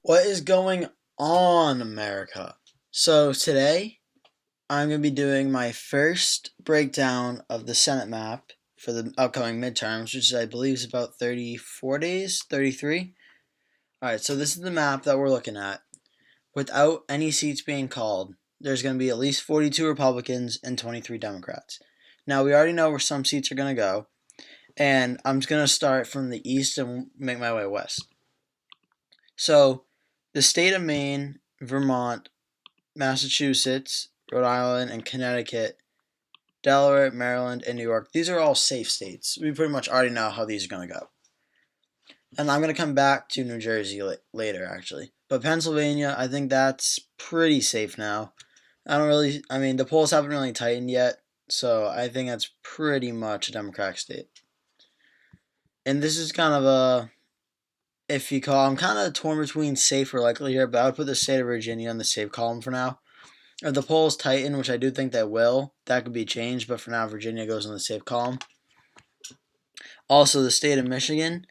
What is going on, America? So today I'm going to be doing my first breakdown of the Senate map for the upcoming midterms, which I believe is about 34 days, 33. Alright, so this is the map that we're looking at. Without any seats being called, there's going to be at least 42 Republicans and 23 Democrats. Now, we already know where some seats are going to go, and I'm just going to start from the east and make my way west. So, the state of Maine, Vermont, Massachusetts, Rhode Island, and Connecticut, Delaware, Maryland, and New York, these are all safe states. We pretty much already know how these are going to go. And I'm going to come back to New Jersey later, actually. But Pennsylvania, I think that's pretty safe now. The polls haven't really tightened yet, so I think that's pretty much a Democratic state. And this is kind of I'm kind of torn between safe or likely here, but I would put the state of Virginia on the safe column for now. If the polls tighten, which I do think they will, that could be changed, but for now, Virginia goes on the safe column. Also, the state of Michigan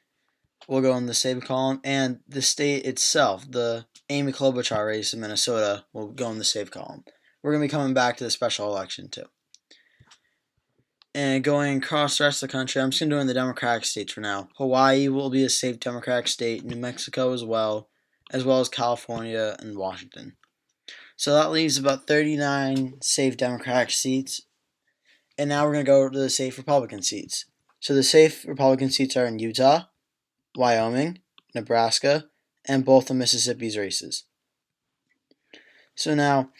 will go in the safe column, and the state itself, the Amy Klobuchar race in Minnesota, will go in the safe column. We're going to be coming back to the special election, too. And going across the rest of the country, I'm just going to do in the Democratic states for now. Hawaii will be a safe Democratic state, New Mexico as well as California and Washington. So that leaves about 39 safe Democratic seats. And now we're going to go to the safe Republican seats. So the safe Republican seats are in Utah, Wyoming, Nebraska, and both of Mississippi's races. So now,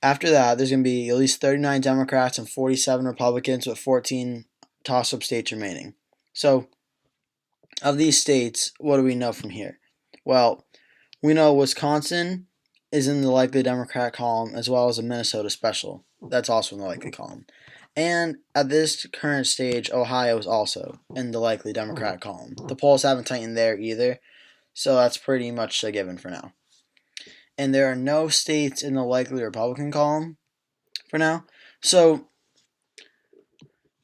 after that, there's going to be at least 39 Democrats and 47 Republicans with 14 toss-up states remaining. So, of these states, what do we know from here? Well, we know Wisconsin is in the likely Democrat column, as well as a Minnesota special. That's also in the likely column. And at this current stage, Ohio is also in the likely Democrat column. The polls haven't tightened there either, so that's pretty much a given for now. And there are no states in the likely Republican column for now. So,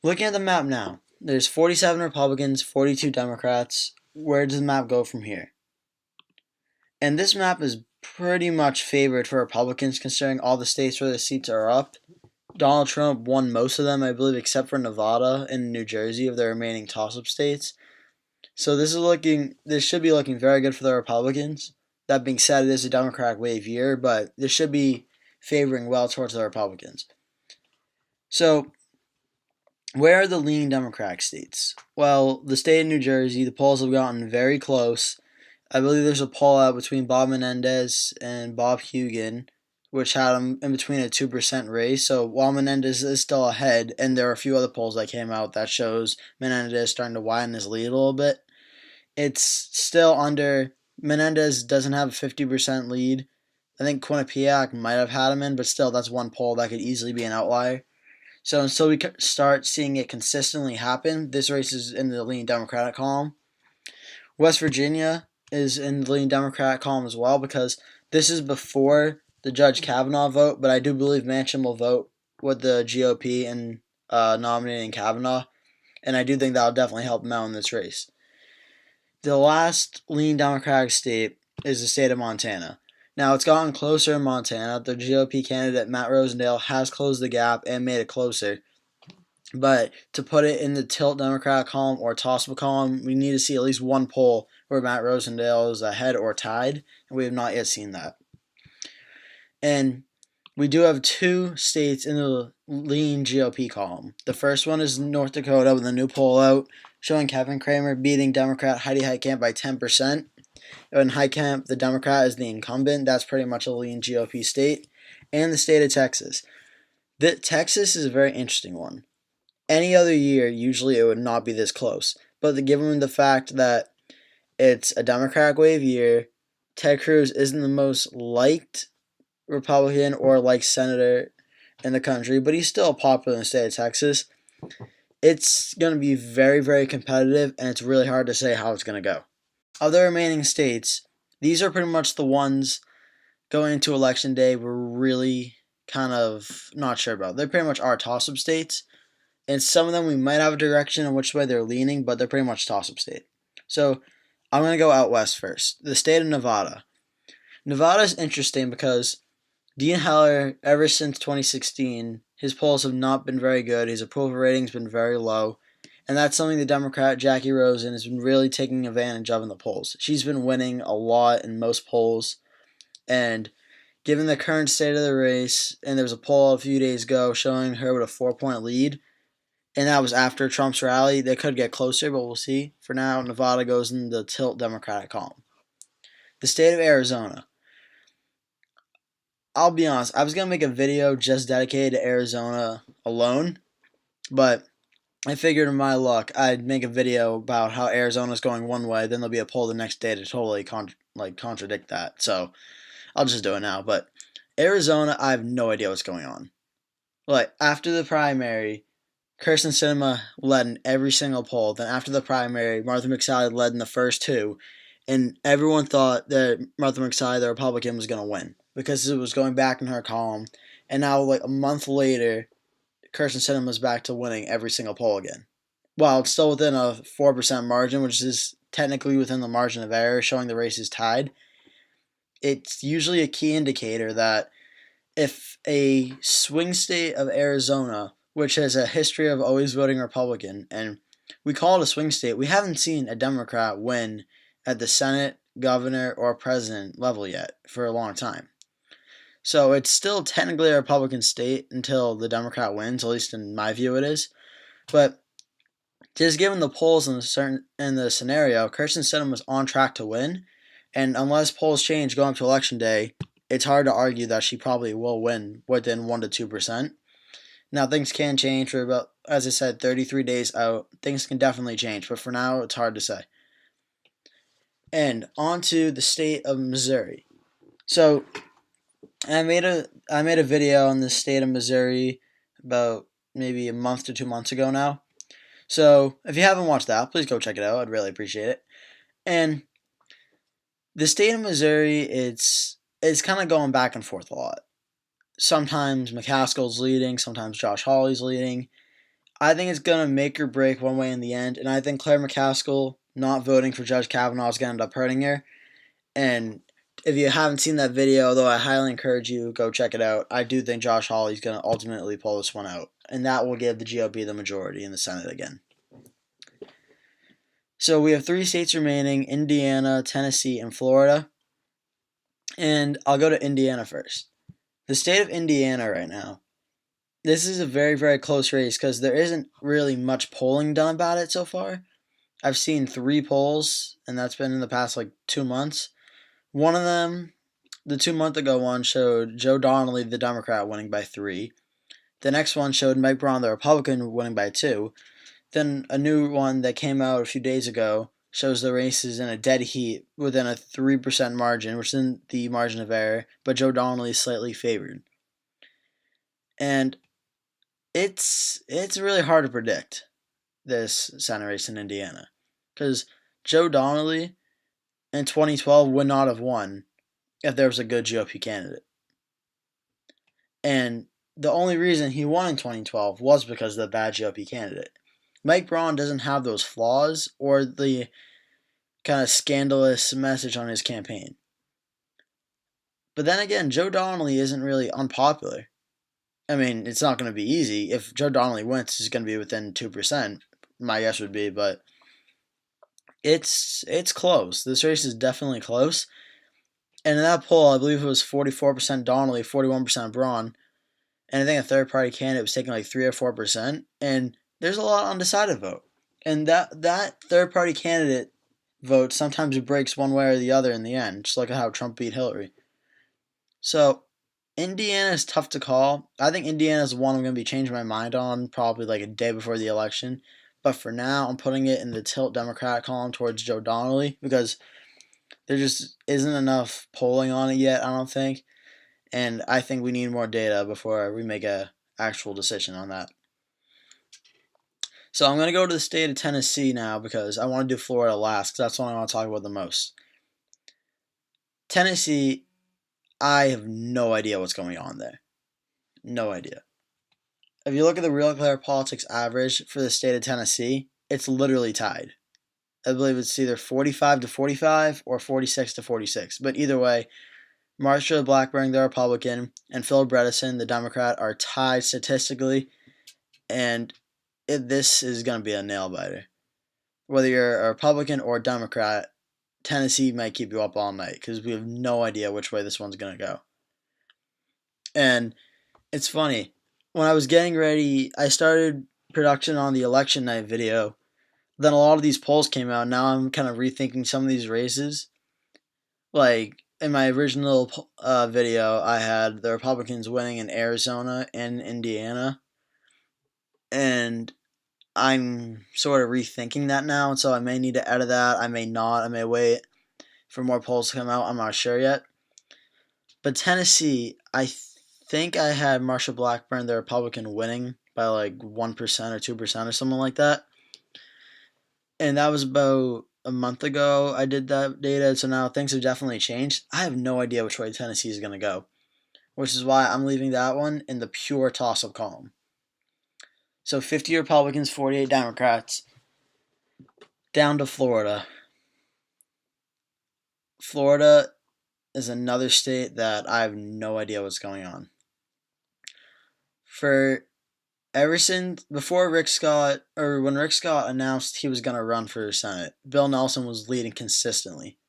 looking at the map now, there's 47 Republicans, 42 Democrats. Where does the map go from here? And this map is pretty much favored for Republicans considering all the states where the seats are up. Donald Trump won most of them, I believe, except for Nevada and New Jersey of the remaining toss-up states. So this should be looking very good for the Republicans. That being said, it is a Democratic wave year, but this should be favoring well towards the Republicans. So, where are the leaning Democratic states? Well, the state of New Jersey, the polls have gotten very close. I believe there's a poll out between Bob Menendez and Bob Hugin, which had them in between a 2% race. So while Menendez is still ahead, and there are a few other polls that came out that shows Menendez starting to widen his lead a little bit, it's still under. Menendez doesn't have a 50% lead. I think Quinnipiac might have had him in, but still, that's one poll that could easily be an outlier. So until we start seeing it consistently happen, this race is in the leaning Democratic column. West Virginia is in the leaning Democratic column as well, because this is before the Judge Kavanaugh vote, but I do believe Manchin will vote with the GOP in nominating Kavanaugh, and I do think that will definitely help him out in this race. The last lean Democratic state is the state of Montana. Now, it's gotten closer in Montana. The GOP candidate, Matt Rosendale, has closed the gap and made it closer. But to put it in the tilt Democratic column or toss-up column, we need to see at least one poll where Matt Rosendale is ahead or tied, and we have not yet seen that. And we do have two states in the lean GOP column. The first one is North Dakota with a new poll out showing Kevin Cramer beating Democrat Heidi Heitkamp by 10%. And Heitkamp, the Democrat, is the incumbent. That's pretty much a lean GOP state. And the state of Texas. Texas is a very interesting one. Any other year, usually it would not be this close. But given the fact that it's a Democratic wave year, Ted Cruz isn't the most liked Republican or liked senator in the country, but he's still popular in the state of Texas. It's going to be very, very competitive, and it's really hard to say how it's going to go. Of the remaining states, these are pretty much the ones going into Election Day we're really kind of not sure about. They pretty much are toss-up states, and some of them we might have a direction on which way they're leaning, but they're pretty much toss-up state. So I'm going to go out west first. The state of Nevada. Nevada is interesting because Dean Heller, ever since 2016, his polls have not been very good. His approval rating's been very low. And that's something the Democrat, Jackie Rosen, has been really taking advantage of in the polls. She's been winning a lot in most polls. And given the current state of the race, and there was a poll a few days ago showing her with a 4-point lead, and that was after Trump's rally. They could get closer, but we'll see. For now, Nevada goes in the tilt Democratic column. The state of Arizona. I'll be honest, I was going to make a video just dedicated to Arizona alone, but I figured in my luck I'd make a video about how Arizona's going one way, then there'll be a poll the next day to totally contradict that. So I'll just do it now. But Arizona, I have no idea what's going on. Like, after the primary, Kirsten Sinema led in every single poll. Then after the primary, Martha McSally led in the first two. And everyone thought that Martha McSally, the Republican, was going to win because it was going back in her column. And now, like a month later, Kirsten Sinema is back to winning every single poll again. While it's still within a 4% margin, which is technically within the margin of error, showing the race is tied, it's usually a key indicator that if a swing state of Arizona, which has a history of always voting Republican, and we call it a swing state, we haven't seen a Democrat win at the Senate, governor, or president level yet for a long time. So it's still technically a Republican state until the Democrat wins, at least in my view it is. But just given the polls in the scenario, Kirsten Sinema was on track to win, and unless polls change going up to election day, it's hard to argue that she probably will win within 1 to 2%. Now things can change for about, as I said, 33 days out. Things can definitely change, but for now it's hard to say. And on to the state of Missouri. So I made a video on the state of Missouri about maybe a month to 2 months ago now. So if you haven't watched that, please go check it out. I'd really appreciate it. And the state of Missouri, it's kind of going back and forth a lot. Sometimes McCaskill's leading, sometimes Josh Hawley's leading. I think it's going to make or break one way in the end, and I think Claire McCaskill not voting for Judge Kavanaugh is going to end up hurting her. And if you haven't seen that video, although I highly encourage you, go check it out, I do think Josh Hawley's going to ultimately pull this one out, and that will give the GOP the majority in the Senate again. So we have 3 states remaining, Indiana, Tennessee, and Florida. And I'll go to Indiana first. The state of Indiana right now, this is a very, very close race because there isn't really much polling done about it so far. I've seen 3 polls, and that's been in the past 2 months. One of them, the 2-month ago one, showed Joe Donnelly, the Democrat, winning by 3. The next one showed Meg Braun, the Republican, winning by 2. Then a new one that came out a few days ago shows the races in a dead heat within a 3% margin, which isn't the margin of error, but Joe Donnelly is slightly favored. And it's really hard to predict this Senate race in Indiana because Joe Donnelly in 2012 would not have won if there was a good GOP candidate. And the only reason he won in 2012 was because of the bad GOP candidate. Mike Braun doesn't have those flaws or the kind of scandalous message on his campaign. But then again, Joe Donnelly isn't really unpopular. I mean, it's not going to be easy. If Joe Donnelly wins, it's going to be within 2%, my guess would be, but it's close. This race is definitely close. And in that poll, I believe it was 44% Donnelly, 41% Braun. And I think a third-party candidate was taking 3 or 4%. And there's a lot of undecided vote. And that third-party candidate vote sometimes it breaks one way or the other in the end, just like how Trump beat Hillary. So Indiana is tough to call. I think Indiana is one I'm going to be changing my mind on probably a day before the election. But for now, I'm putting it in the tilt Democrat column towards Joe Donnelly because there just isn't enough polling on it yet, I don't think. And I think we need more data before we make an actual decision on that. So I'm going to go to the state of Tennessee now because I want to do Florida last because that's what I want to talk about the most. Tennessee, I have no idea what's going on there. No idea. If you look at the Real Clear Politics average for the state of Tennessee, it's literally tied. I believe it's either 45 to 45 or 46 to 46. But either way, Marsha Blackburn, the Republican, and Phil Bredesen, the Democrat, are tied statistically, and this is going to be a nail biter. Whether you're a Republican or a Democrat, Tennessee might keep you up all night because we have no idea which way this one's going to go. And it's funny. When I was getting ready, I started production on the election night video. Then a lot of these polls came out. Now I'm kind of rethinking some of these races. Like in my original video, I had the Republicans winning in Arizona and Indiana. And I'm sort of rethinking that now. And so I may need to edit that. I may not. I may wait for more polls to come out. I'm not sure yet. But Tennessee, I think I had Marsha Blackburn, the Republican, winning by like 1% or 2% or something like that. And that was about a month ago I did that data, so now things have definitely changed. I have no idea which way Tennessee is going to go, which is why I'm leaving that one in the pure toss-up column. So 50 Republicans, 48 Democrats, down to Florida. Florida is another state that I have no idea what's going on. Ever since before Rick Scott, or when Rick Scott announced he was going to run for Senate, Bill Nelson was leading consistently.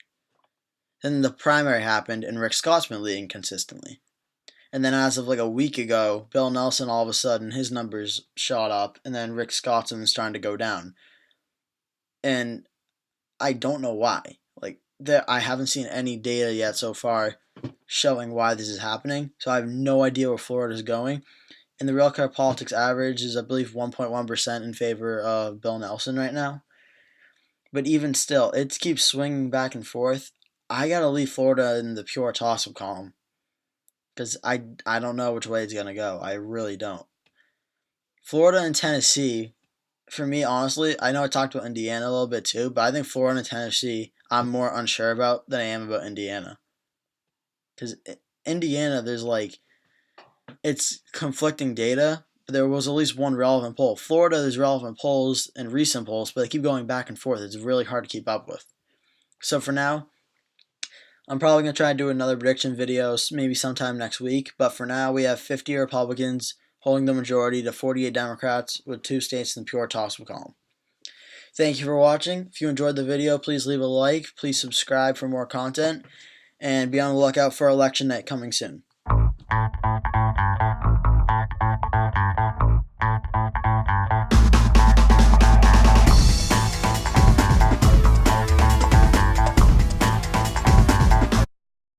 Then the primary happened, and Rick Scott's been leading consistently. And then as of like a week ago, Bill Nelson, all of a sudden, his numbers shot up, and then Rick Scott's been starting to go down. And I don't know why. I haven't seen any data yet so far showing why this is happening, so I have no idea where Florida is going. And the Real Clear Politics average is, I believe, 1.1% in favor of Bill Nelson right now. But even still, it keeps swinging back and forth. I gotta leave Florida in the pure toss-up column because I don't know which way it's gonna go. I really don't. Florida and Tennessee, for me, honestly, I know I talked about Indiana a little bit too, but I think Florida and Tennessee I'm more unsure about than I am about Indiana. Because Indiana, it's conflicting data, but there was at least one relevant poll. Florida, there's relevant polls and recent polls, but they keep going back and forth. It's really hard to keep up with. So for now, I'm probably going to try to do another prediction video maybe sometime next week, but for now we have 50 Republicans holding the majority to 48 Democrats with 2 states in the pure toss-up column. Thank you for watching. If you enjoyed the video, please leave a like, please subscribe for more content, and be on the lookout for election night coming soon.